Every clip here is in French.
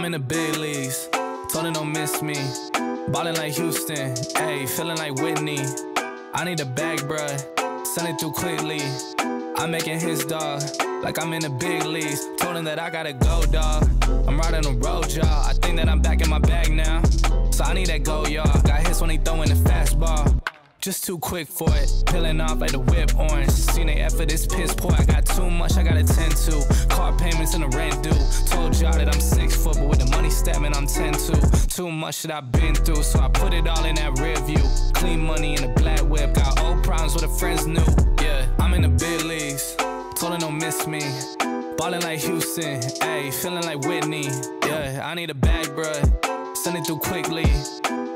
I'm in the big leagues, told her don't miss me. Ballin' like Houston, ayy, feeling like Whitney. I need a bag, bruh, send it through quickly. I'm making his dog, like I'm in the big leagues. Told him that I gotta go, dog. I'm riding the road, y'all. I think that I'm back in my bag now. So I need that go, y'all. Got hits when he throwing the fastball. Just too quick for it, peeling off like the whip orange. Seen the effort, this piss poor. I got too much, I gotta tend to. Car payments and the rent due. Told y'all that I'm 6 foot, but with the money statement, I'm 10-2. Too much that I've been through, so I put it all in that rear view. Clean money in a black whip, got old problems with the friends new. Yeah, I'm in the big leagues, told her don't miss me. Ballin' like Houston, ayy, feeling like Whitney. Yeah, I need a bag, bruh, send it through quickly.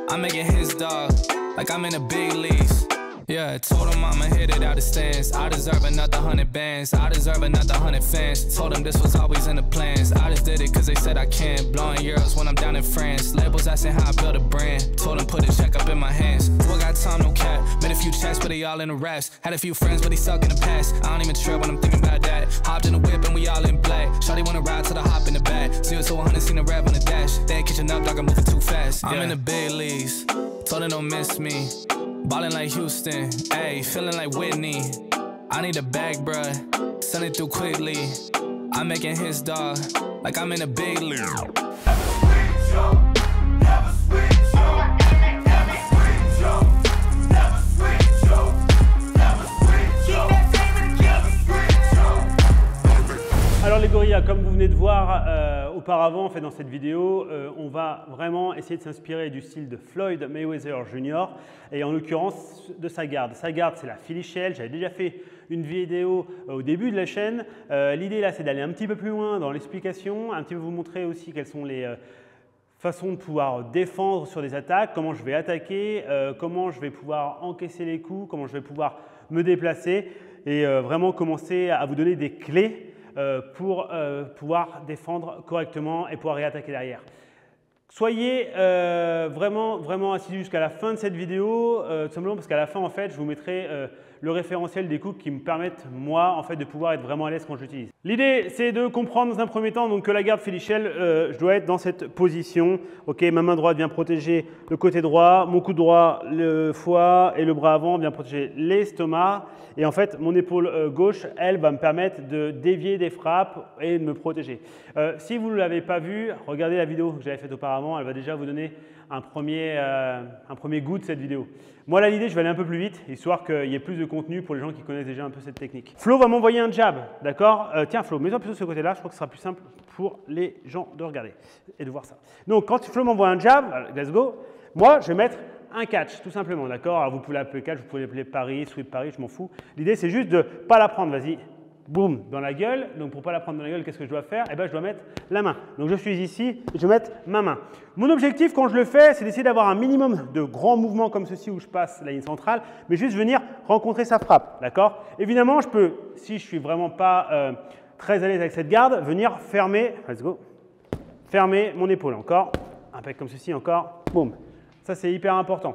I'm making his dog, like I'm in the big leagues. Yeah, I told him I'ma hit it out the stands. I deserve another 100 bands, I deserve another 100 fans. Told them this was always in the plans. I just did it cause they said I can. Blowing euros when I'm down in France. Labels asking how I build a brand. Told them put a check up in my hands. Boy got time, no cap. Made a few checks, but they all in the raps. Had a few friends, but they suck in the past. I don't even trip when I'm thinking about that. Hopped in the whip and we all in black. Shawty wanna ride to the hop in the back. 0 to 100, seen a rev on the dash. They ain't catching up, dog, I'm moving too fast. I'm in the big leagues, told her don't miss me. Ballin' like Houston, ayy, feeling like Whitney. I need a bag, bruh, send it through quickly. I'm making his dog, like I'm in a big league. Alors les gorillas, comme vous venez de voir auparavant, en fait, dans cette vidéo, on va vraiment essayer de s'inspirer du style de Floyd Mayweather Jr. et en l'occurrence de sa garde. Sa garde, c'est la Philly Shell. J'avais déjà fait une vidéo au début de la chaîne. L'idée là, c'est d'aller un petit peu plus loin dans l'explication, un petit peu vous montrer aussi quelles sont les façons de pouvoir défendre sur des attaques, comment je vais attaquer, comment je vais pouvoir encaisser les coups, comment je vais pouvoir me déplacer et vraiment commencer à vous donner des clés pour pouvoir défendre correctement et pouvoir réattaquer derrière. Soyez vraiment assidus jusqu'à la fin de cette vidéo, tout simplement parce qu'à la fin, en fait, je vous mettrai le référentiel des coups qui me permettent, moi, en fait, de pouvoir être vraiment à l'aise quand j'utilise. L'idée, c'est de comprendre dans un premier temps donc, que la garde Philly Shell, je dois être dans cette position. Ok, ma main droite vient protéger le côté droit, mon coude droit, le foie et le bras avant vient protéger l'estomac. Et en fait, mon épaule gauche, elle, va me permettre de dévier des frappes et de me protéger. Si vous ne l'avez pas vu, regardez la vidéo que j'avais faite auparavant, elle va déjà vous donner un premier goût de cette vidéo. Moi, là, l'idée, je vais aller un peu plus vite, histoire qu'il y ait plus de contenu pour les gens qui connaissent déjà un peu cette technique. Flo va m'envoyer un jab, d'accord? Tiens, Flo, mets-toi plutôt de ce côté-là, je crois que ce sera plus simple pour les gens de regarder et de voir ça. Donc, quand Flo m'envoie un jab, let's go, moi, je vais mettre un catch, tout simplement, d'accord? Alors, vous pouvez l'appeler catch, vous pouvez l'appeler pari, sweep pari, je m'en fous. L'idée, c'est juste de ne pas la prendre, vas-y. Boum, dans la gueule. Donc, pour ne pas la prendre dans la gueule, qu'est-ce que je dois faire? Eh bien, je dois mettre la main. Donc, je suis ici et je vais mettre ma main. Mon objectif, quand je le fais, c'est d'essayer d'avoir un minimum de grands mouvements comme ceci où je passe la ligne centrale, mais juste venir rencontrer sa frappe. D'accord? Évidemment, je peux, si je ne suis vraiment pas très à l'aise avec cette garde, venir fermer, let's go, fermer mon épaule. Encore, un peu comme ceci, encore, boum. Ça, c'est hyper important.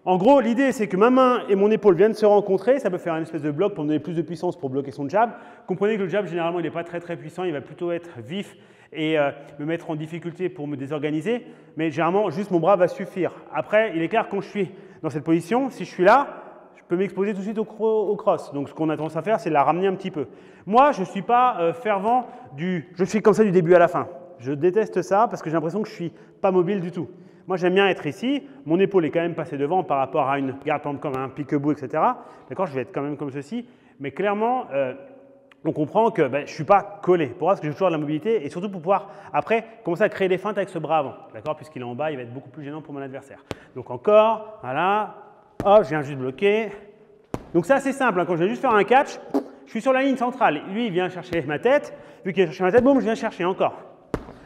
En gros, l'idée, c'est que ma main et mon épaule viennent se rencontrer. Ça peut faire une espèce de bloc pour me donner plus de puissance pour bloquer son jab. Comprenez que le jab, généralement, il n'est pas très puissant. Il va plutôt être vif et me mettre en difficulté pour me désorganiser. Mais généralement, juste mon bras va suffire. Après, il est clair, quand je suis dans cette position, si je suis là, je peux m'exposer tout de suite au cross. Donc, ce qu'on a tendance à faire, c'est de la ramener un petit peu. Moi, je ne suis pas fervent je fais comme ça du début à la fin. Je déteste ça parce que j'ai l'impression que je ne suis pas mobile du tout. Moi, j'aime bien être ici. Mon épaule est quand même passée devant par rapport à une garde, par exemple, comme un pique-bout, etc. D'accord, je vais être quand même comme ceci. Mais clairement, on comprend que je ne suis pas collé. Pourquoi? Parce que j'ai toujours de la mobilité et surtout pour pouvoir, après, commencer à créer des feintes avec ce bras avant. D'accord, puisqu'il est en bas, il va être beaucoup plus gênant pour mon adversaire. Donc encore, voilà. Hop, je viens juste bloquer. Donc c'est assez simple. Hein. Quand je vais juste faire un catch, je suis sur la ligne centrale. Lui, il vient chercher ma tête. Vu qu'il vient chercher ma tête, boum, je viens chercher encore.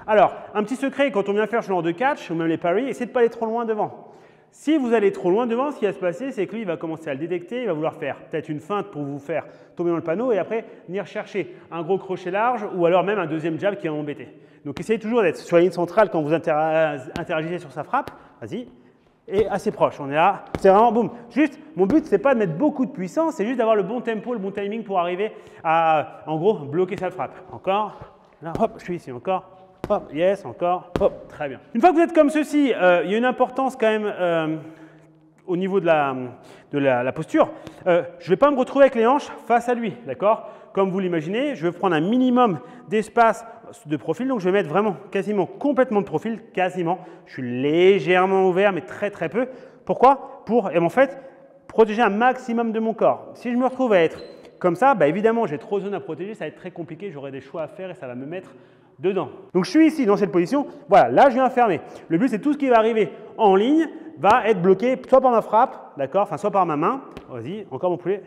Alors, un petit secret, quand on vient faire ce genre de catch, ou même les paris, essayez de ne pas aller trop loin devant. Si vous allez trop loin devant, ce qui va se passer, c'est que lui, il va commencer à le détecter, il va vouloir faire peut-être une feinte pour vous faire tomber dans le panneau et après venir chercher un gros crochet large ou alors même un deuxième jab qui va m'embêter. Donc, essayez toujours d'être sur la ligne centrale quand vous interagissez sur sa frappe. Vas-y. Et assez proche. On est là. C'est vraiment boum. Juste, mon but, ce n'est pas de mettre beaucoup de puissance, c'est juste d'avoir le bon tempo, le bon timing pour arriver à, en gros, bloquer sa frappe. Encore. Là, hop, je suis ici. Encore. hop, yes, encore, hop, très bien. Une fois que vous êtes comme ceci, il y a une importance quand même au niveau de la posture. Je ne vais pas me retrouver avec les hanches face à lui, d'accord? Comme vous l'imaginez, je vais prendre un minimum d'espace de profil, donc je vais mettre vraiment quasiment complètement de profil, quasiment. Je suis légèrement ouvert, mais très très peu. Pourquoi? Pour, en fait, protéger un maximum de mon corps. Si je me retrouve à être comme ça, bah évidemment, j'ai trop de zones à protéger, ça va être très compliqué, j'aurai des choix à faire et ça va me mettre dedans. Donc je suis ici dans cette position, voilà, là je viens fermer. Le but c'est tout ce qui va arriver en ligne va être bloqué soit par ma frappe, d'accord, enfin soit par ma main. Vas-y, encore mon poulet.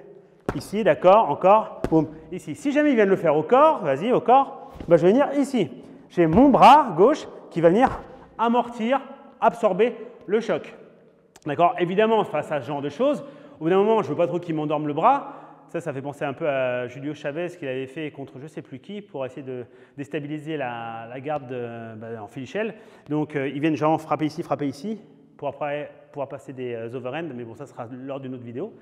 Ici, d'accord, encore, boum, ici. Si jamais il vient de le faire au corps, vas-y, au corps, bah, je vais venir ici. J'ai mon bras gauche qui va venir amortir, absorber le choc. D'accord? Évidemment, face à ce genre de choses, au bout d'un moment, je ne veux pas trop qu'il m'endorme le bras. Ça fait penser un peu à Julio Chavez qu'il avait fait contre je ne sais plus qui pour essayer de déstabiliser la garde en filichelle. Donc, ils viennent genre frapper ici, pour après pouvoir passer des overhands, mais bon, ça sera lors d'une autre vidéo.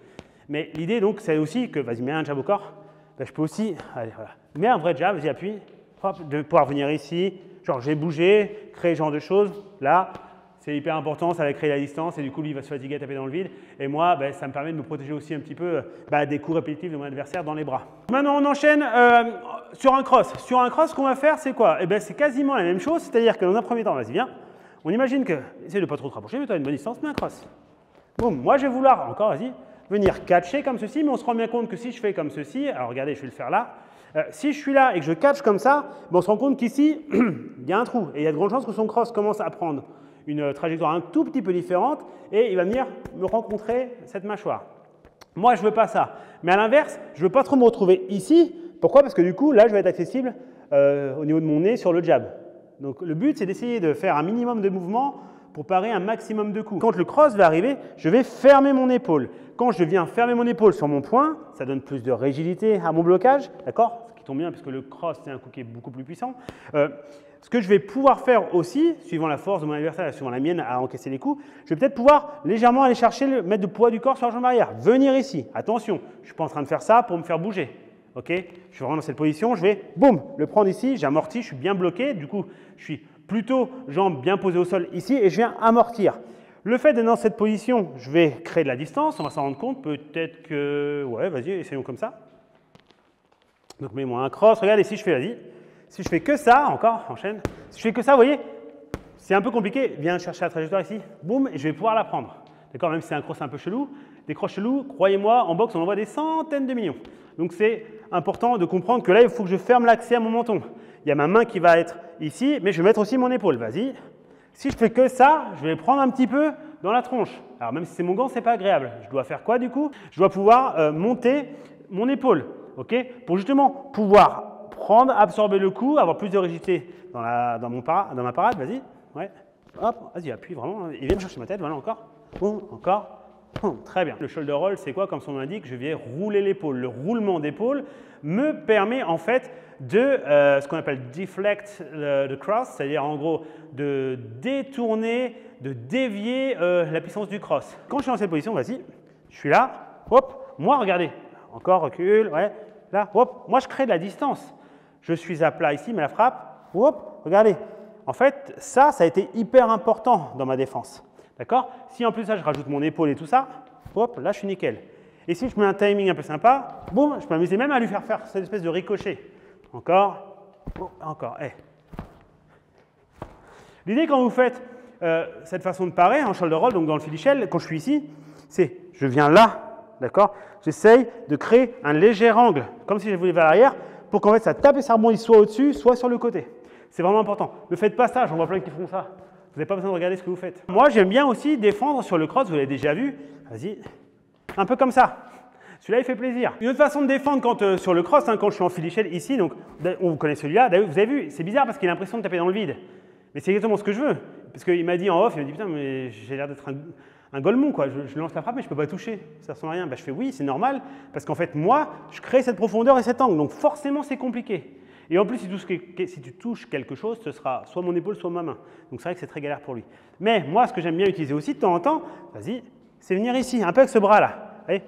Mais l'idée, donc, c'est aussi que, vas-y, mets un jab au corps. Ben, je peux aussi, allez, voilà, mets un vrai jab, vas-y, appuie, hop, de pouvoir venir ici, genre j'ai bougé, créer ce genre de choses, là. C'est hyper important, ça va créer la distance et du coup, lui, il va se fatiguer à taper dans le vide. Et moi, ben, ça me permet de me protéger aussi un petit peu des coups répétitifs de mon adversaire dans les bras. Maintenant, on enchaîne sur un cross. Sur un cross, ce qu'on va faire, c'est quoi? Eh ben, c'est quasiment la même chose, c'est-à-dire que dans un premier temps, vas-y, viens. On imagine que, essaye de ne pas trop te rapprocher, mais tu as une bonne distance, mets un cross. Bon, moi, je vais vouloir, encore, vas-y, venir catcher comme ceci, mais on se rend bien compte que si je fais comme ceci, alors regardez, je vais le faire là. Si je suis là et que je catch comme ça, ben, on se rend compte qu'ici, il y a un trou et il y a de grandes chances que son cross commence à prendre une trajectoire un tout petit peu différente et il va venir me rencontrer cette mâchoire. Moi, je ne veux pas ça. Mais à l'inverse, je ne veux pas trop me retrouver ici. Pourquoi? Parce que du coup, là, je vais être accessible au niveau de mon nez sur le jab. Donc, le but, c'est d'essayer de faire un minimum de mouvements pour parer un maximum de coups. Quand le cross va arriver, je vais fermer mon épaule. Quand je viens fermer mon épaule sur mon poing, ça donne plus de rigidité à mon blocage, d'accord? Ce qui tombe bien, puisque le cross, c'est un coup qui est beaucoup plus puissant. Ce que je vais pouvoir faire aussi, suivant la force de mon adversaire et suivant la mienne à encaisser les coups, je vais peut-être pouvoir légèrement aller chercher, mettre du poids du corps sur la jambe arrière. Venir ici. Attention, je ne suis pas en train de faire ça pour me faire bouger. Okay, je suis vraiment dans cette position, je vais, boum, le prendre ici, j'amortis, je suis bien bloqué. Du coup, je suis plutôt jambes bien posées au sol ici et je viens amortir. Le fait d'être dans cette position, je vais créer de la distance, on va s'en rendre compte. Peut-être que, ouais, vas-y, essayons comme ça. Donc, mets-moi un cross, regarde, et si je fais, vas-y. Si je fais que ça, encore, enchaîne. Si je fais que ça, vous voyez, c'est un peu compliqué. Viens chercher la trajectoire ici, boum, et je vais pouvoir la prendre. D'accord, même si c'est un cross un peu chelou, des cross chelous, croyez-moi, en boxe, on en voit des centaines de millions. Donc, c'est important de comprendre que là, il faut que je ferme l'accès à mon menton. Il y a ma main qui va être ici, mais je vais mettre aussi mon épaule. Vas-y. Si je fais que ça, je vais prendre un petit peu dans la tronche. Alors, même si c'est mon gant, ce n'est pas agréable. Je dois faire quoi, du coup? Je dois pouvoir monter mon épaule, okay, pour justement pouvoir prendre, absorber le coup, avoir plus de rigidité dans ma parade, vas-y, ouais, hop, vas-y, appuie vraiment, il vient me chercher ma tête, voilà, encore, bon, encore, bon, très bien. Le shoulder roll, c'est quoi? Comme son nom l'indique, je viens rouler l'épaule. Le roulement d'épaule me permet en fait de ce qu'on appelle deflect the cross, c'est-à-dire en gros de détourner, de dévier la puissance du cross. Quand je suis dans cette position, vas-y, je suis là, hop, moi, regardez, encore, recule, ouais, là, hop, moi, je crée de la distance. Je suis à plat ici, mais la frappe, hop, regardez. En fait, ça a été hyper important dans ma défense. D'accord? Si en plus ça, je rajoute mon épaule et tout ça, hop, là, je suis nickel. Et si je mets un timing un peu sympa, boum, je peux m'amuser même à lui faire cette espèce de ricochet. Encore, oh, encore, hey. L'idée quand vous faites cette façon de parer en shoulder roll, donc dans le filichel, quand je suis ici, c'est je viens là, d'accord? J'essaye de créer un léger angle, comme si je voulais vers l'arrière, pour qu'en fait ça tape et ça rebondisse soit au-dessus, soit sur le côté. C'est vraiment important. Ne faites pas ça, j'en vois plein qui font ça. Vous n'avez pas besoin de regarder ce que vous faites. Moi, j'aime bien aussi défendre sur le cross, vous l'avez déjà vu. Vas-y, un peu comme ça. Celui-là, il fait plaisir. Une autre façon de défendre quand, sur le cross, quand je suis en filichel ici, donc on vous connaît celui-là, vous avez vu, c'est bizarre parce qu'il a l'impression de taper dans le vide. Mais c'est exactement ce que je veux. Parce qu'il m'a dit en off, il m'a dit putain, mais j'ai l'air d'être un golemon, quoi. Je lance la frappe, mais je ne peux pas toucher. Ça ne ressemble à rien. Ben, je fais oui, c'est normal, parce qu'en fait, moi, je crée cette profondeur et cet angle. Donc forcément, c'est compliqué. Et en plus, si tu touches quelque chose, ce sera soit mon épaule, soit ma main. Donc c'est vrai que c'est très galère pour lui. Mais moi, ce que j'aime bien utiliser aussi de temps en temps, vas-y, c'est venir ici, un peu avec ce bras-là.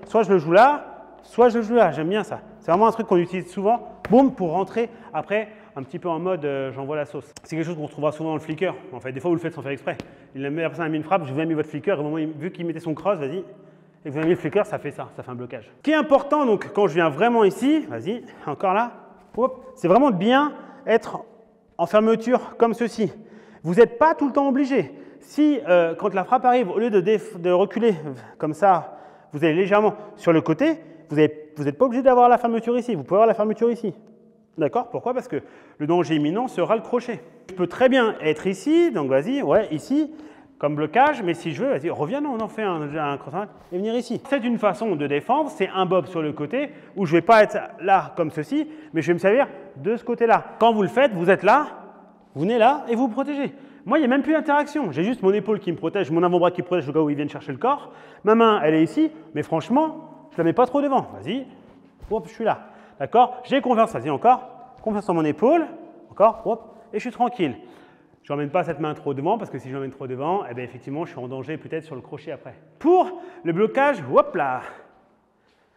Soit je le joue là, soit je le joue là. J'aime bien ça. C'est vraiment un truc qu'on utilise souvent, boum, pour rentrer après un petit peu en mode j'envoie la sauce. C'est quelque chose qu'on retrouvera souvent dans le flicker. En fait, des fois, vous le faites sans faire exprès. La personne a mis une frappe, je vous ai mis votre flicker, et au moment vu qu'il mettait son cross, vas-y, et que vous avez mis le flicker, ça fait un blocage. Ce qui est important, donc, quand je viens vraiment ici, vas-y, encore là, c'est vraiment de bien être en fermeture comme ceci. Vous n'êtes pas tout le temps obligé. Si, quand la frappe arrive, au lieu de reculer comme ça, vous allez légèrement sur le côté, vous n'êtes pas obligé d'avoir la fermeture ici. Vous pouvez avoir la fermeture ici. D'accord? Pourquoi? Parce que le danger imminent sera le crochet. Je peux très bien être ici, donc vas-y, ouais, ici, comme blocage, mais si je veux, vas-y, reviens, on en fait un cross et venir ici. C'est une façon de défendre, c'est un bob sur le côté, où je ne vais pas être là comme ceci, mais je vais me servir de ce côté-là. Quand vous le faites, vous êtes là, vous venez là et vous vous protégez. Moi, il n'y a même plus d'interaction. J'ai juste mon épaule qui me protège, mon avant-bras qui me protège au cas où ils viennent chercher le corps. Ma main, elle est ici, mais franchement, je ne la mets pas trop devant. Vas-y, hop, je suis là. D'accord? J'ai confiance, vas-y encore. Confiance en mon épaule, encore, hop, et je suis tranquille. Je n'emmène pas cette main trop devant parce que si je l'emmène trop devant, eh bien, effectivement, je suis en danger peut-être sur le crochet après. Pour le blocage, hop là,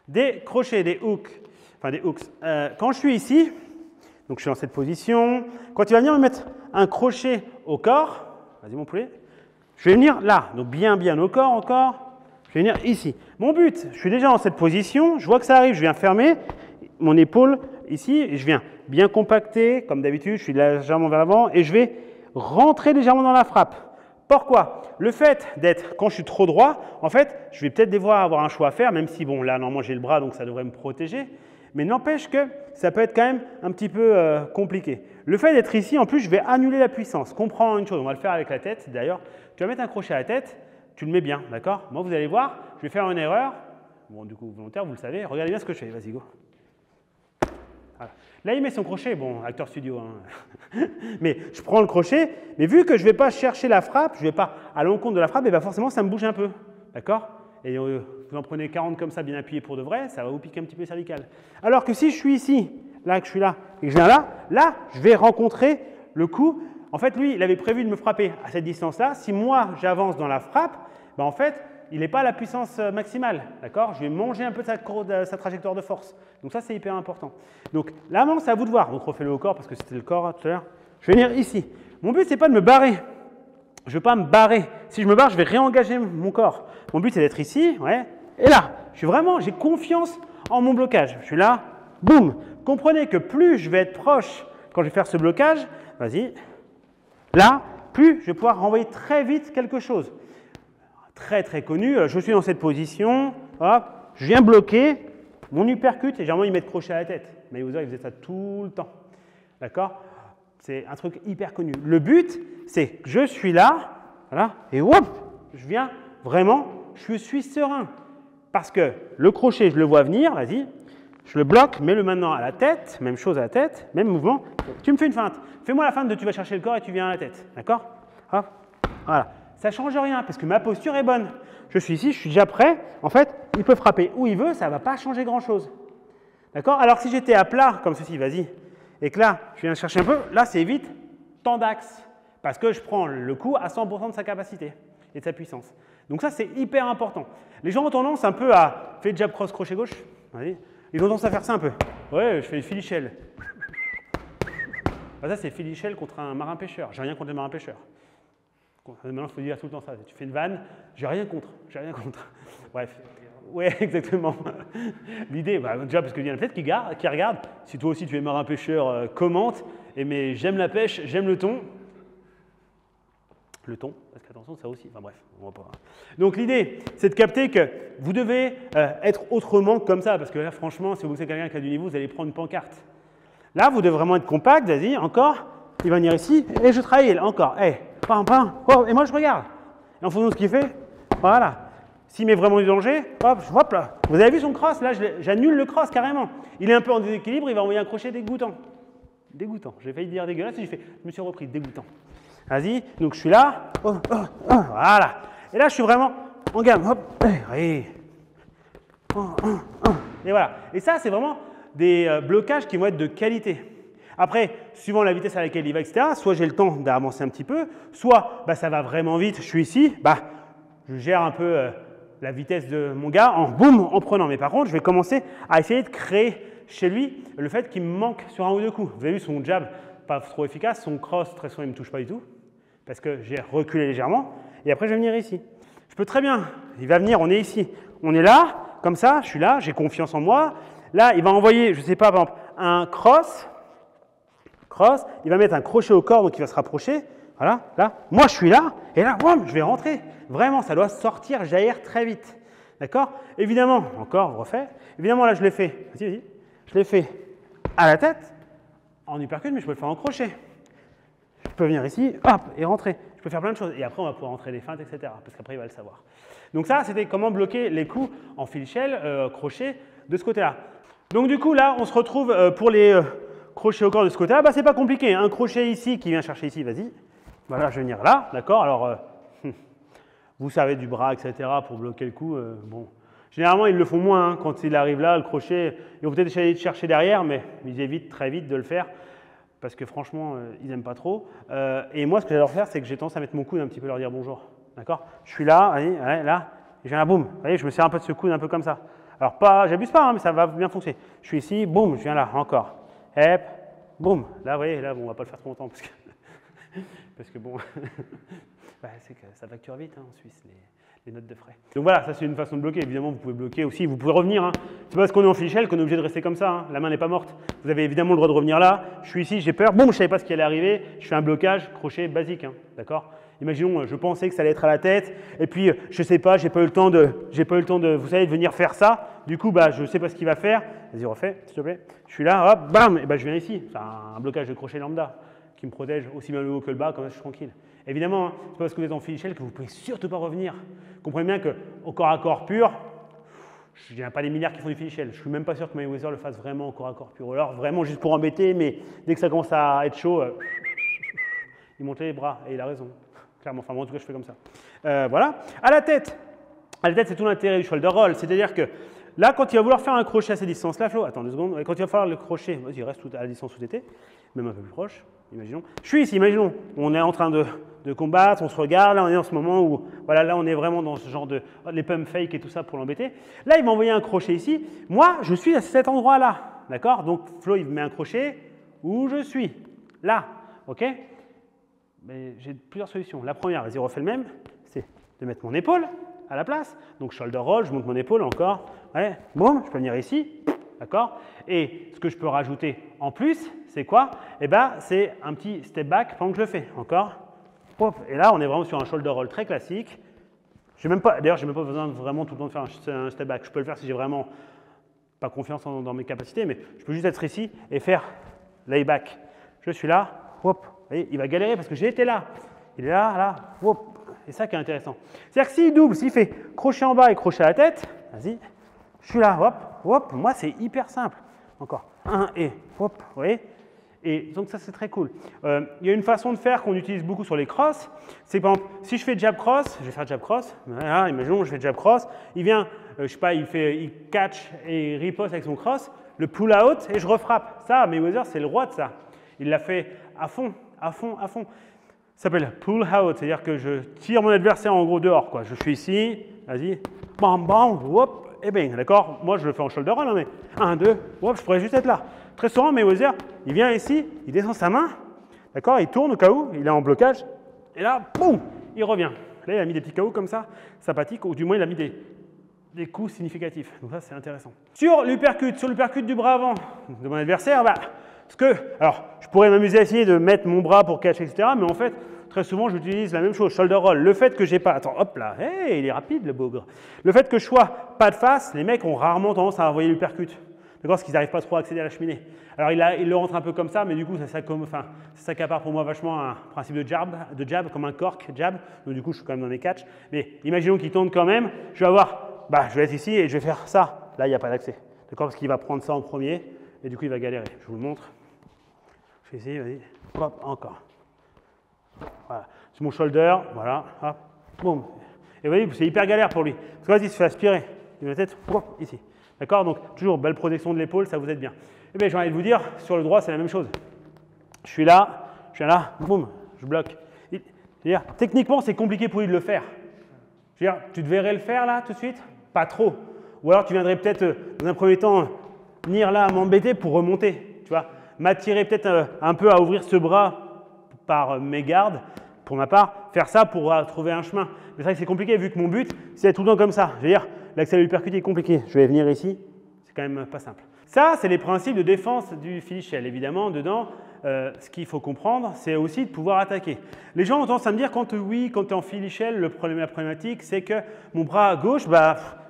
des crochets, des hooks, enfin des hooks. Quand je suis ici, donc je suis dans cette position, quand il va venir me mettre un crochet au corps, vas-y mon poulet, je vais venir là, donc bien au corps encore, je vais venir ici. Mon but, je suis déjà dans cette position, je vois que ça arrive, je viens fermer mon épaule ici, et je viens bien compacter, comme d'habitude, je suis légèrement vers l'avant, et je vais rentrer légèrement dans la frappe. Pourquoi? Le fait d'être, quand je suis trop droit, en fait, je vais peut-être devoir avoir un choix à faire, même si, bon, là, normalement, j'ai le bras, donc ça devrait me protéger, mais n'empêche que ça peut être quand même un petit peu compliqué. Le fait d'être ici, en plus, je vais annuler la puissance. Comprends une chose, on va le faire avec la tête, d'ailleurs. Tu vas mettre un crochet à la tête, tu le mets bien, d'accord? Moi, vous allez voir, je vais faire une erreur, bon, du coup, volontaire, vous le savez, regardez bien ce que je fais, vas-y, go. Voilà. Là, il met son crochet, bon, acteur studio, hein. Mais je prends le crochet, mais vu que je ne vais pas chercher la frappe, je ne vais pas à l'encontre de la frappe, et bien forcément, ça me bouge un peu, d'accord? Et vous en prenez 40 comme ça, bien appuyé pour de vrai, ça va vous piquer un petit peu les cervicales. Alors que si je suis ici, là, que je suis là, et que je viens là, je vais rencontrer le coup. En fait, lui, il avait prévu de me frapper à cette distance-là. Si moi, j'avance dans la frappe, ben, en fait, il n'est pas à la puissance maximale, d'accord? Je vais manger un peu de sa trajectoire de force. Donc ça, c'est hyper important. Donc là, c'est à vous de voir. Donc refais-le au corps parce que c'était le corps tout à l'heure. Je vais venir ici. Mon but, ce n'est pas de me barrer. Je ne veux pas me barrer. Si je me barre, je vais réengager mon corps. Mon but, c'est d'être ici, ouais. Et là, j'ai confiance en mon blocage. Je suis là, boum. Comprenez que plus je vais être proche quand je vais faire ce blocage, vas-y, là, plus je vais pouvoir renvoyer très vite quelque chose. Très connu, je suis dans cette position, hop, je viens bloquer, mon uppercut, et généralement, ils mettent crochet à la tête. Mais vous savez, ils faisaient ça tout le temps. D'accord? C'est un truc hyper connu. Le but, c'est que je suis là, voilà, et hop, je viens vraiment, je suis serein. Parce que le crochet, je le vois venir, vas-y, je le bloque, mets-le maintenant à la tête, même chose à la tête, même mouvement. Tu me fais une feinte. Fais-moi la feinte de tu vas chercher le corps et tu viens à la tête. D'accord? Hop, voilà. Ça ne change rien parce que ma posture est bonne. Je suis ici, je suis déjà prêt. En fait, il peut frapper où il veut, ça ne va pas changer grand-chose. D'accord? Alors si j'étais à plat, comme ceci, vas-y, et que là, je viens chercher un peu, là, c'est vite temps d'axe. Parce que je prends le coup à 100% de sa capacité et de sa puissance. Donc ça, c'est hyper important. Les gens ont tendance un peu à faire jab cross crochet gauche. Vas-y. Ils ont tendance à faire ça un peu. Ouais, je fais le filichel. Ça, c'est filichel contre un marin pêcheur. J'ai rien contre les marins pêcheurs. Maintenant, il faut dire tout le temps ça. Tu fais une vanne, j'ai rien contre. Bref. Ouais, exactement. L'idée, déjà, parce qu'il y en a peut-être qui regardent. Si toi aussi tu es marin pêcheur, commente. Et mais j'aime la pêche, j'aime le thon. Le thon, parce qu'attention, ça aussi. Enfin bref, on va pas. Donc l'idée, c'est de capter que vous devez être autrement comme ça. Parce que là, franchement, si vous êtes quelqu'un qui a du niveau, vous allez prendre une pancarte. Là, vous devez vraiment être compact. Vas-y, encore. Il va venir ici. Et je travaille. Encore. Hey. Oh, et moi je regarde. Et en fonction de ce qu'il fait, voilà. S'il met vraiment du danger, hop là. Vous avez vu son cross? Là, j'annule le cross carrément. Il est un peu en déséquilibre, il va envoyer un crochet dégoûtant. Dégoûtant. J'ai failli dire dégueulasse et je me suis repris. Dégoûtant. Vas-y. Donc je suis là. Voilà. Et là, je suis vraiment en gamme. Hop. Et voilà. Et ça, c'est vraiment des blocages qui vont être de qualité. Après, suivant la vitesse à laquelle il va, etc., soit j'ai le temps d'avancer un petit peu, soit ça va vraiment vite, je suis ici, je gère un peu la vitesse de mon gars en prenant. Mais par contre, je vais commencer à essayer de créer chez lui le fait qu'il me manque sur un ou deux coups. Vous avez vu son jab pas trop efficace, son cross très souvent il ne me touche pas du tout parce que j'ai reculé légèrement et après je vais venir ici. Je peux très bien, il va venir, on est ici, on est là, comme ça, je suis là, j'ai confiance en moi. Là, il va envoyer, je ne sais pas, par exemple, un cross, il va mettre un crochet au corps, donc il va se rapprocher. Voilà, là, moi je suis là, et là, boum, je vais rentrer. Vraiment, ça doit sortir, jaillir très vite. D'accord? Évidemment, encore, je refais. Évidemment, là, je l'ai fait. Vas-y, vas-y. Je l'ai fait à la tête, en uppercut, mais je peux le faire en crochet. Je peux venir ici, hop, et rentrer. Je peux faire plein de choses. Et après, on va pouvoir rentrer des feintes, etc. Parce qu'après, il va le savoir. Donc ça, c'était comment bloquer les coups en field shell, crochet, de ce côté-là. Donc du coup, là, on se retrouve pour les crochets au corps de ce côté-là. Bah, c'est pas compliqué. Un crochet ici qui vient chercher ici, vas-y. Voilà, je vais venir là, d'accord? Alors, vous savez du bras, etc. pour bloquer le coup. Bon. Généralement, ils le font moins. Hein, quand il arrive là, le crochet, ils vont peut-être essayer de chercher derrière, mais ils évitent très vite de le faire parce que franchement, ils n'aiment pas trop. Et moi, ce que j'adore faire, c'est que j'ai tendance à mettre mon coude un petit peu leur dire bonjour. D'accord? Je suis là, allez, là, et je viens là, boum. Vous voyez, je me sers un peu de ce coude, un peu comme ça. Alors, pas, j'abuse pas, hein, mais ça va bien fonctionner. Je suis ici, boum, je viens là, encore. Hop, boum. Là, vous voyez, là, bon, on va pas le faire trop longtemps parce que bon, bah, c'est que ça facture vite hein, en Suisse, les notes de frais. Donc voilà, ça c'est une façon de bloquer. Évidemment, vous pouvez bloquer aussi, vous pouvez revenir. Hein. C'est pas parce qu'on est en field shell qu'on est obligé de rester comme ça. Hein. La main n'est pas morte. Vous avez évidemment le droit de revenir là. Je suis ici, j'ai peur. Boum, je ne savais pas ce qui allait arriver. Je fais un blocage, crochet basique. Hein. D'accord? Imaginons, je pensais que ça allait être à la tête, et puis je ne sais pas, j'ai pas eu le temps de, vous savez, de venir faire ça. Du coup, bah, je ne sais pas ce qu'il va faire. Vas-y, refais, s'il te plaît. Je suis là, hop, bam, et bah, je viens ici. C'est un blocage de crochet lambda qui me protège aussi bien le haut que le bas, comme ça je suis tranquille. Évidemment, hein, c'est pas parce que vous êtes en field shell que vous ne pouvez surtout pas revenir. Comprenez bien qu'au corps à corps pur, il n'y a pas des milliards qui font du field shell. Je ne suis même pas sûr que Mayweather le fasse vraiment au corps à corps pur. Ou alors vraiment juste pour embêter, mais dès que ça commence à être chaud, il monte les bras et il a raison. Clairement, enfin moi en tout cas je fais comme ça. Voilà. À la tête, c'est tout l'intérêt du shoulder roll. C'est-à-dire que là, quand il va vouloir faire un crochet à cette distance-là, Flo, attends 2 secondes, quand il va falloir le crochet, vas-y, reste à la distance où tu étais, même un peu plus proche, imaginons. Je suis ici, imaginons, on est en train de combattre, on se regarde, là on est en ce moment où, voilà, là on est vraiment dans ce genre de, les pump fake et tout ça pour l'embêter. Là, il va envoyer un crochet ici. Moi, je suis à cet endroit-là, d'accord? Donc, Flo, il met un crochet où je suis, là, ok? Mais j'ai plusieurs solutions. La première, vas-y, refais le même, c'est de mettre mon épaule à la place. Donc, shoulder roll, je monte mon épaule encore. Ouais, boum, je peux venir ici, d'accord? Et ce que je peux rajouter en plus, c'est quoi? Eh bien, c'est un petit step back pendant que je le fais. Encore. Hop, et là, on est vraiment sur un shoulder roll très classique. D'ailleurs, je n'ai même pas besoin de vraiment tout le temps de faire un step back. Je peux le faire si j'ai vraiment pas confiance dans mes capacités, mais je peux juste être ici et faire lay back. Je suis là, hop. Et il va galérer parce que j'ai été là. Il est là, là, hop. C'est ça qui est intéressant. C'est-à-dire que s'il double, s'il fait crochet en bas et crochet à la tête, vas-y, je suis là, hop, hop. Moi, c'est hyper simple. Encore, 1 et hop, vous voyez? Et donc ça, c'est très cool. Il y a une façon de faire qu'on utilise beaucoup sur les crosses. C'est par exemple, si je fais jab cross, je vais faire jab cross. Voilà, imaginons, je fais jab cross. Il vient, je sais pas, il catch et riposte avec son cross, le pull out et je refrappe. Ça, Mayweather, c'est le roi de ça. Il l'a fait à fond, à fond, à fond. Ça s'appelle pull out, c'est-à-dire que je tire mon adversaire en gros dehors, quoi. Je suis ici, vas-y, bam, bam, hop, et bang, d'accord? Moi, je le fais en shoulder roll, hein, mais 1, 2, hop, je pourrais juste être là. Très souvent, Mayweather, il vient ici, il descend sa main, d'accord? Il tourne au cas où, il est en blocage, et là, boum, il revient. Là, il a mis des petits KO comme ça, sympathiques, ou du moins, il a mis des coups significatifs. Donc ça, c'est intéressant. Sur l'uppercut du bras avant de mon adversaire, bah, alors, je pourrais m'amuser à essayer de mettre mon bras pour catch, etc. Mais en fait, très souvent, j'utilise la même chose, shoulder roll. Le fait que j'ai pas… Attends, hop là, hey, il est rapide, le bougre. Le fait que je sois pas de face, les mecs ont rarement tendance à envoyer l'uppercut. D'accord? Parce qu'ils n'arrivent pas trop à accéder à la cheminée. Alors, il le rentre un peu comme ça, mais du coup, ça s'accapare pour moi vachement un principe de jab, comme un cork jab. Donc, du coup, je suis quand même dans mes catchs. Mais imaginons qu'il tourne quand même. Je vais avoir… Bah, je vais être ici et je vais faire ça. Là, il n'y a pas d'accès. D'accord? Parce qu'il va prendre ça en premier. Et du coup, il va galérer. Je vous le montre. Je fais ici, vas-y. Hop, encore. Voilà. C'est mon shoulder. Voilà. Hop. Boum. Et vous voyez, c'est hyper galère pour lui. Parce que vas-y, il se fait aspirer. Il met la tête. Hop, ici. D'accord? Donc, toujours belle protection de l'épaule, ça vous aide bien. Et bien, j'ai envie de vous dire, sur le droit, c'est la même chose. Je suis là, boum, je bloque. C'est-à-dire, techniquement, c'est compliqué pour lui de le faire. Je veux dire, tu devrais le faire là, tout de suite? Pas trop. Ou alors, tu viendrais peut-être, dans un premier temps, venir là m'embêter pour remonter, tu vois, m'attirer peut-être un peu à ouvrir ce bras par mégarde, pour ma part, faire ça pour trouver un chemin. Mais c'est vrai que c'est compliqué vu que mon but, c'est d'être tout le temps comme ça. Je veux dire, l'accès à l'hypercute est compliqué. Je vais venir ici, c'est quand même pas simple. Ça, c'est les principes de défense du Philly shell. Évidemment, dedans, ce qu'il faut comprendre, c'est aussi de pouvoir attaquer. Les gens ont tendance à me dire, quand tu es en Philly shell, la problématique, c'est que mon bras gauche,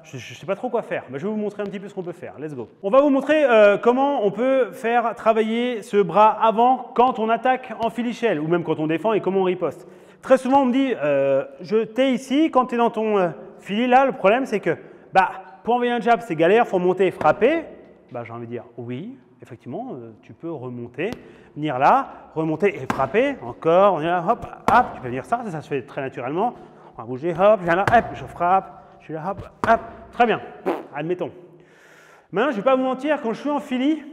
je ne sais pas trop quoi faire. Je vais vous montrer un petit peu ce qu'on peut faire. Let's go. On va vous montrer comment on peut faire travailler ce bras avant quand on attaque en Philly shell ou même quand on défend et comment on riposte. Très souvent, on me dit, t'es ici, quand tu es dans ton Philly, là, le problème, c'est que pour envoyer un jab, c'est galère, il faut monter et frapper. J'ai envie de dire oui, effectivement, tu peux remonter, venir là, remonter et frapper. Encore, on est là, hop, hop, tu peux venir ça se fait très naturellement. On va bouger, hop, je viens là, hop, je frappe, je suis là, hop, hop, très bien, admettons. Maintenant, je ne vais pas vous mentir, quand je suis en Philly,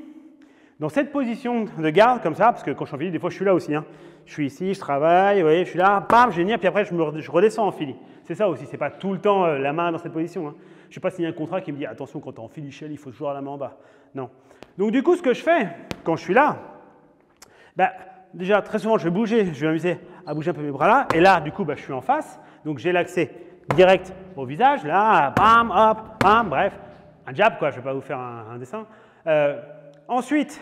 dans cette position de garde comme ça, parce que quand je suis en Philly, des fois je suis là aussi, hein. Je suis ici, je travaille, vous voyez, je suis là, bam, je vais venir, puis après je redescends en Philly. C'est ça aussi, c'est pas tout le temps la main dans cette position, hein. Je n'ai pas signé un contrat qui me dit attention, quand tu es en Philly shell, il faut toujours la main en bas. Non. Donc du coup, ce que je fais quand je suis là, déjà très souvent je vais bouger, je vais m'amuser à bouger un peu mes bras là, et là du coup je suis en face, donc j'ai l'accès direct au visage, là, bam, hop, bam, bref, un jab quoi, je ne vais pas vous faire un dessin. Ensuite,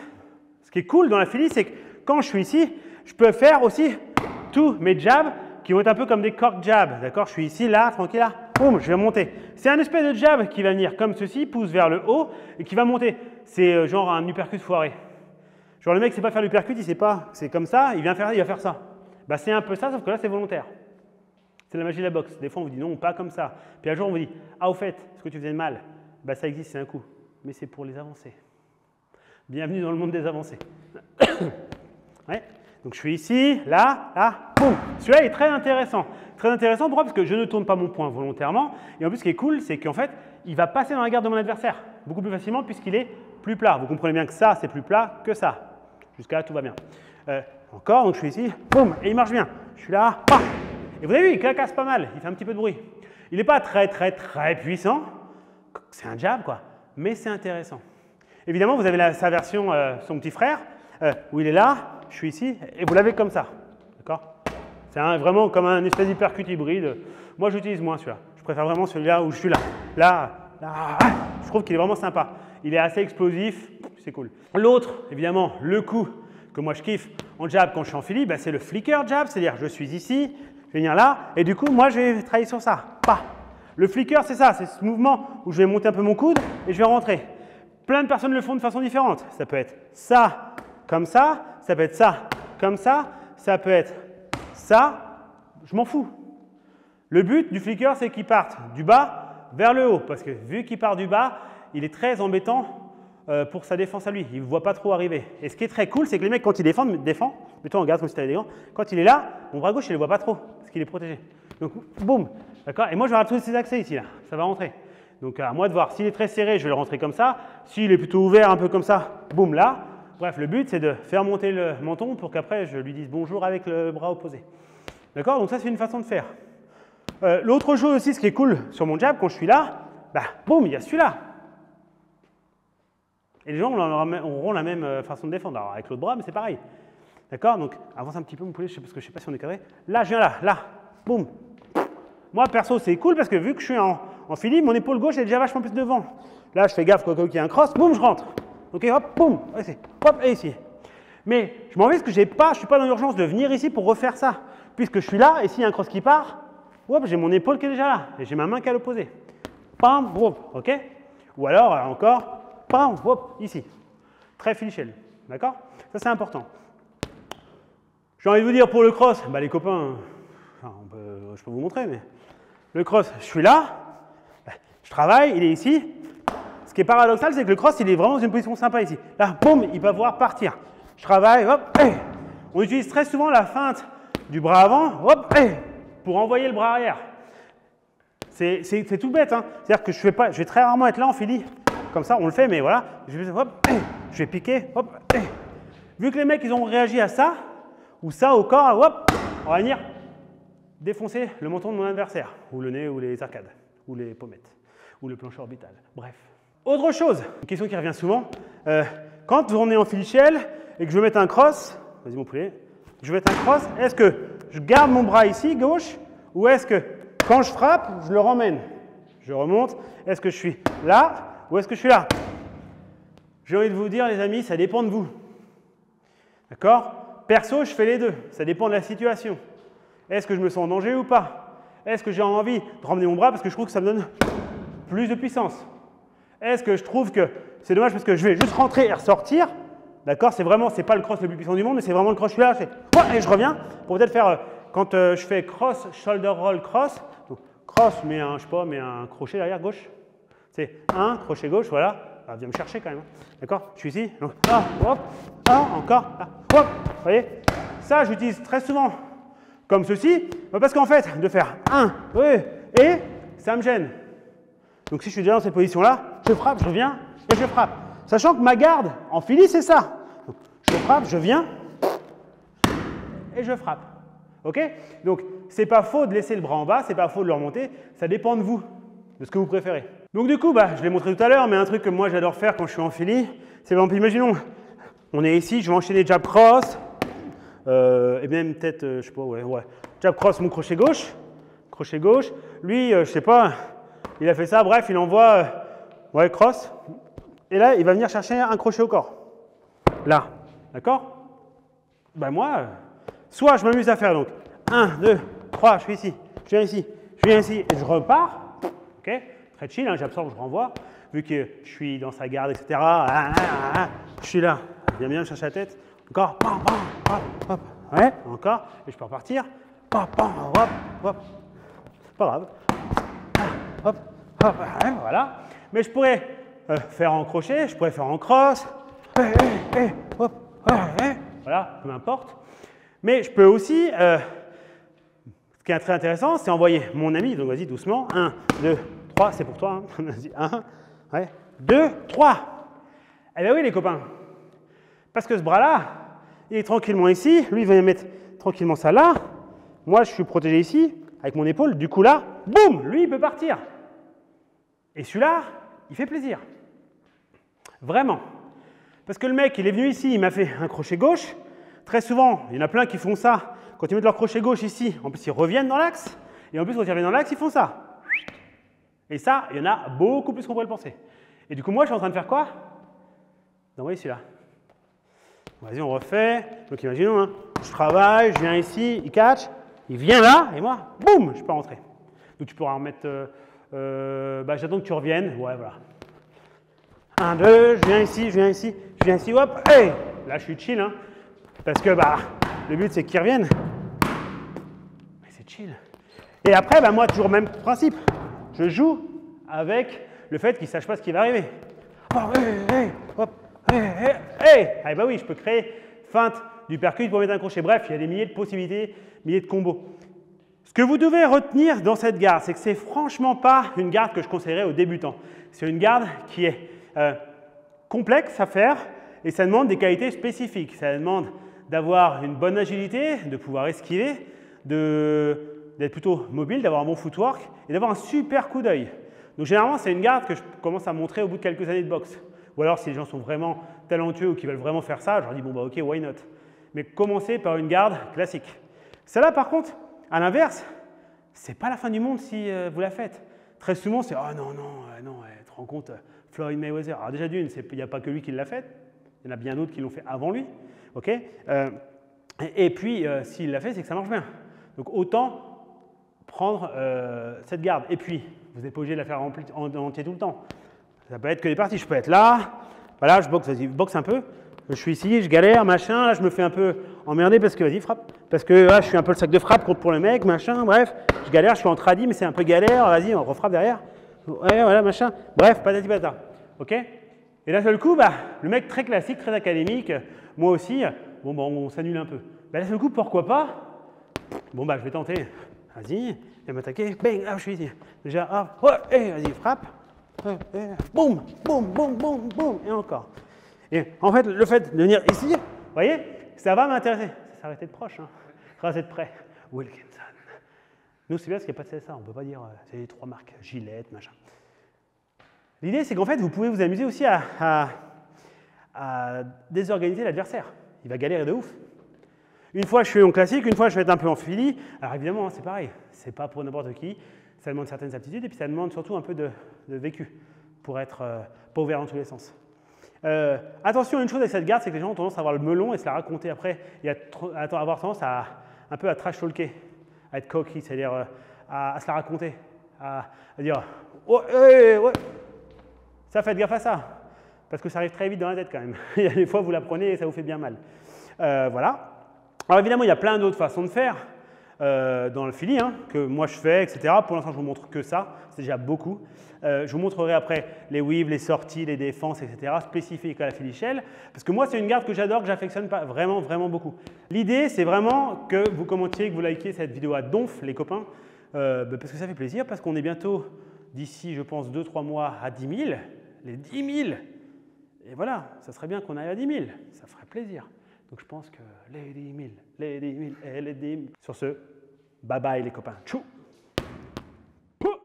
ce qui est cool dans la Philly, c'est que quand je suis ici, je peux faire aussi tous mes jabs qui vont être un peu comme des cork jabs, d'accord? Je suis ici, là, tranquille, là, boum, je vais monter. C'est un espèce de jab qui va venir comme ceci, pousse vers le haut et qui va monter. C'est genre un uppercut foiré. Genre le mec ne sait pas faire l'uppercut, il ne sait pas, c'est comme ça, il va faire ça. C'est un peu ça, sauf que là, c'est volontaire. C'est la magie de la boxe. Des fois, on vous dit non, pas comme ça. Puis un jour, on vous dit, au fait, ce que tu faisais de mal, ça existe, c'est un coup. Mais c'est pour les avancées. Bienvenue dans le monde des avancées. Ouais. Donc je suis ici, là, là, boum. Celui-là est très intéressant. Très intéressant, pourquoi? Parce que je ne tourne pas mon poing volontairement. Et en plus, ce qui est cool, c'est qu'en fait, il va passer dans la garde de mon adversaire beaucoup plus facilement puisqu'il est plus plat. Vous comprenez bien que ça, c'est plus plat que ça. Jusqu'à là, tout va bien. Encore, donc je suis ici, boum, et il marche bien. Je suis là, paf. Et vous avez vu, il clacasse pas mal, il fait un petit peu de bruit. Il n'est pas très puissant. C'est un jab, quoi. Mais c'est intéressant. Évidemment, vous avez sa version, son petit frère, où il est là, je suis ici, et vous l'avez comme ça. D'accord? C'est vraiment comme un espèce d'hypercut hybride. Moi, j'utilise moins celui-là. Je préfère vraiment celui-là où je suis là. Là, je trouve qu'il est vraiment sympa. Il est assez explosif, c'est cool. L'autre, évidemment, le coup que moi je kiffe en jab quand je suis en Philly, c'est le flicker jab, c'est-à-dire je suis ici, je vais venir là, et du coup, moi, je vais travailler sur ça. Le flicker, c'est ça, c'est ce mouvement où je vais monter un peu mon coude et je vais rentrer. Plein de personnes le font de façon différente. Ça peut être ça, comme ça peut être ça, comme ça peut être ça, je m'en fous. Le but du flicker, c'est qu'il parte du bas vers le haut, parce que vu qu'il part du bas, il est très embêtant pour sa défense à lui. Il ne voit pas trop arriver. Et ce qui est très cool, c'est que les mecs, quand ils défendent, mettons, regarde comme si tu avais des gants, quand il est là, mon bras gauche, il ne le voit pas trop, parce qu'il est protégé. Donc, boum, d'accord? Et moi, je vais avoir tous ces accès ici, là, ça va rentrer. Donc, à moi de voir. S'il est très serré, je vais le rentrer comme ça. S'il est plutôt ouvert, un peu comme ça, boum, là. Bref, le but, c'est de faire monter le menton pour qu'après, je lui dise bonjour avec le bras opposé. D'accord? Donc, ça, c'est une façon de faire. L'autre chose aussi, ce qui est cool sur mon jab, quand je suis là, boum, il y a celui-là. Et les gens auront la même façon de défendre. Alors, avec l'autre bras, mais c'est pareil. D'accord? Donc, avance un petit peu, mon poulet, parce que je ne sais pas si on est cadré. Là, je viens là, boum. Moi, perso, c'est cool parce que vu que je suis en Philly, mon épaule gauche est déjà vachement plus devant. Là, je fais gaffe quand il y a un cross, boum, je rentre. Ok, hop, boum, hop, et ici. Mais je m'en vais parce que je ne suis pas dans l'urgence de venir ici pour refaire ça. Puisque je suis là, et s'il y a un cross qui part, hop, j'ai mon épaule qui est déjà là. Et j'ai ma main qui est à l'opposé. Pam, hop, ok? Ou alors, encore, pam, hop, ici. Très Philly shell. D'accord? Ça, c'est important. J'ai envie de vous dire pour le cross, les copains, je peux vous montrer, mais le cross, je suis là, je travaille, il est ici. Ce qui est paradoxal, c'est que le cross, il est vraiment dans une position sympa ici. Là, boum, il va pouvoir partir. Je travaille, hop, On utilise très souvent la feinte du bras avant, hop, pour envoyer le bras arrière. C'est tout bête, hein. C'est-à-dire que je vais très rarement être là en Philly. Comme ça, on le fait, mais voilà. Je vais piquer, hop, Vu que les mecs, ils ont réagi à ça, ou ça au corps, hop, on va venir défoncer le menton de mon adversaire, ou le nez, ou les arcades, ou les pommettes, ou le plancher orbital. Bref. Autre chose, une question qui revient souvent, quand on est en Philly shell et que je veux mettre un cross, vas-y mon poulet, je veux mettre un cross, est-ce que je garde mon bras ici, gauche, ou est-ce que quand je frappe, je le ramène? Je remonte, est-ce que je suis là ou est-ce que je suis là? J'ai envie de vous dire, les amis, ça dépend de vous. D'accord? Perso, je fais les deux, ça dépend de la situation. Est-ce que je me sens en danger ou pas? Est-ce que j'ai envie de ramener mon bras parce que je trouve que ça me donne plus de puissance? Est-ce que je trouve que c'est dommage parce que je vais juste rentrer et ressortir? D'accord? C'est pas le cross le plus puissant du monde, mais c'est vraiment le cross, je suis là, je fais, et je reviens pour peut-être faire, quand je fais cross, shoulder roll, cross, donc cross, mais un, je sais pas, mais un crochet derrière, gauche. C'est un, crochet gauche, voilà. Ah, viens me chercher quand même. D'accord? Je suis ici. Donc, hop, encore, hop. Vous voyez? Ça, j'utilise très souvent comme ceci, parce qu'en fait, de faire un, et ça me gêne. Donc, si je suis déjà dans cette position-là, je frappe, je reviens et je frappe. Sachant que ma garde en Philly, c'est ça. Donc, je frappe, je viens et je frappe. OK? Donc, c'est pas faux de laisser le bras en bas, c'est pas faux de le remonter. Ça dépend de vous, de ce que vous préférez. Donc, du coup, je l'ai montré tout à l'heure, mais un truc que moi j'adore faire quand je suis en Philly, c'est par exemple, imaginons, on est ici, je vais enchaîner jab cross, et même peut-être, je sais pas, ouais, jab cross, mon crochet gauche. Lui, je sais pas, il a fait ça, bref, il envoie, cross. Et là, il va venir chercher un crochet au corps. Là, d'accord? Moi, soit je m'amuse à faire donc 1, 2, 3, je suis ici, je viens ici, et je repars. OK? Très chill, hein, j'absorbe, je renvoie. Vu que je suis dans sa garde, etc. Je suis là, viens bien me chercher la tête. Encore, hop, ouais, encore, et je peux repartir. Hop, pas grave. Hop, ouais, voilà. Mais je pourrais faire en crochet, je pourrais faire en cross. Hop, voilà, peu importe. Mais je peux aussi, ce qui est très intéressant, c'est envoyer mon ami, donc vas-y doucement, 1, 2, 3, c'est pour toi, hein. Vas-y, 1, ouais, 2, 3. Eh bien oui les copains, parce que ce bras-là, il est tranquillement ici, lui il va mettre tranquillement ça là, moi je suis protégé ici, avec mon épaule, du coup là, boum, lui il peut partir. Et celui-là, il fait plaisir. Vraiment. Parce que le mec, il est venu ici, il m'a fait un crochet gauche. Très souvent, il y en a plein qui font ça. Quand ils mettent leur crochet gauche ici, en plus ils reviennent dans l'axe. Et en plus, quand ils reviennent dans l'axe, ils font ça. Et ça, il y en a beaucoup plus qu'on pourrait le penser. Et du coup, moi, je suis en train de faire quoi? D'envoyer celui-là. Vas-y, on refait. Donc, imaginons, hein, je travaille, je viens ici, il catch, il vient là, et moi, boum, je peux rentrer. Donc, tu pourras en mettre... j'attends que tu reviennes. Ouais, voilà. 1, 2, je viens ici, hop, hey! Là, je suis chill, hein, parce que le but, c'est qu'ils reviennent. Mais c'est chill. Et après, moi, toujours le même principe. Je joue avec le fait qu'ils ne sachent pas ce qui va arriver. Oh, hey, hop, hey! Ah, oui, je peux créer feinte du percute pour mettre un crochet. Bref, il y a des milliers de possibilités, milliers de combos. Ce que vous devez retenir dans cette garde, c'est que ce n'est franchement pas une garde que je conseillerais aux débutants. C'est une garde qui est complexe à faire et ça demande des qualités spécifiques. Ça demande d'avoir une bonne agilité, de pouvoir esquiver, d'être plutôt mobile, d'avoir un bon footwork et d'avoir un super coup d'œil. Donc généralement, c'est une garde que je commence à montrer au bout de quelques années de boxe. Ou alors, si les gens sont vraiment talentueux ou qui veulent vraiment faire ça, je leur dis, bon, ok, why not? Mais commencez par une garde classique. Celle-là, par contre, à l'inverse, ce n'est pas la fin du monde si vous la faites. Très souvent, c'est « Oh non, tu te rends compte, Floyd Mayweather ». Alors déjà d'une, il n'y a pas que lui qui l'a faite, il y en a bien d'autres qui l'ont fait avant lui. Okay, et puis, s'il l'a fait, c'est que ça marche bien. Donc autant prendre cette garde. Et puis, vous n'êtes pas obligé de la faire en entier tout le temps. Ça peut être que des parties. Je peux être là, voilà, je boxe, vas-y, boxe un peu. Je suis ici, je galère, machin, là je me fais un peu emmerder parce que, vas-y, frappe. Parce que là, je suis un peu le sac de frappe contre pour le mec, machin, bref. Je galère, je suis en tradi, mais c'est un peu galère, vas-y, on refrappe derrière. Ouais, voilà, machin. Bref, patati patata. OK? Et d'un seul coup, le mec très classique, très académique, moi aussi, on s'annule un peu. D'un seul coup, pourquoi pas? Je vais tenter. Vas-y, viens m'attaquer. Bang, je suis ici. Déjà, hop, ouais, vas-y, frappe. Boum, boum, boum, boum, boum, et encore. Et en fait, le fait de venir ici, vous voyez, ça va m'intéresser. Ça va être proche, hein. Ça va être près. Wilkinson. Nous, c'est bien parce qu'il n'y a pas de CSA. On ne peut pas dire c'est les 3 marques. Gillette, machin. L'idée, c'est qu'en fait, vous pouvez vous amuser aussi à désorganiser l'adversaire. Il va galérer de ouf. Une fois, je suis en classique, une fois, je vais être un peu en Philly. Alors évidemment, hein, c'est pareil. C'est pas pour n'importe qui. Ça demande certaines aptitudes et puis ça demande surtout un peu de vécu pour être pas ouvert dans tous les sens. Attention, une chose avec cette garde, c'est que les gens ont tendance à avoir le melon et se la raconter après et à avoir tendance à un peu à trash talker, à être cocky, c'est-à-dire à se la raconter, à dire oh, hey, ouais. Ça, faites gaffe à ça, parce que ça arrive très vite dans la tête quand même. Il y a des fois, vous la prenez et ça vous fait bien mal. Voilà. Alors évidemment, il y a plein d'autres façons de faire dans le Philly, hein, que moi je fais, etc. Pour l'instant, je vous montre que ça, c'est déjà beaucoup. Je vous montrerai après les weaves, les sorties, les défenses, etc. spécifiques à la Philly Shell, parce que moi, c'est une garde que j'adore, que j'affectionne vraiment, vraiment beaucoup. L'idée, c'est vraiment que vous commentiez, que vous likiez cette vidéo à donf, les copains, parce que ça fait plaisir, parce qu'on est bientôt, d'ici, je pense, 2-3 mois, à 10 000. Les 10 000. Et voilà, ça serait bien qu'on arrive à 10 000. Ça ferait plaisir. Donc je pense que les 10 000, les 10 000 et les 10 000. Sur ce, bye bye les copains. Tchou!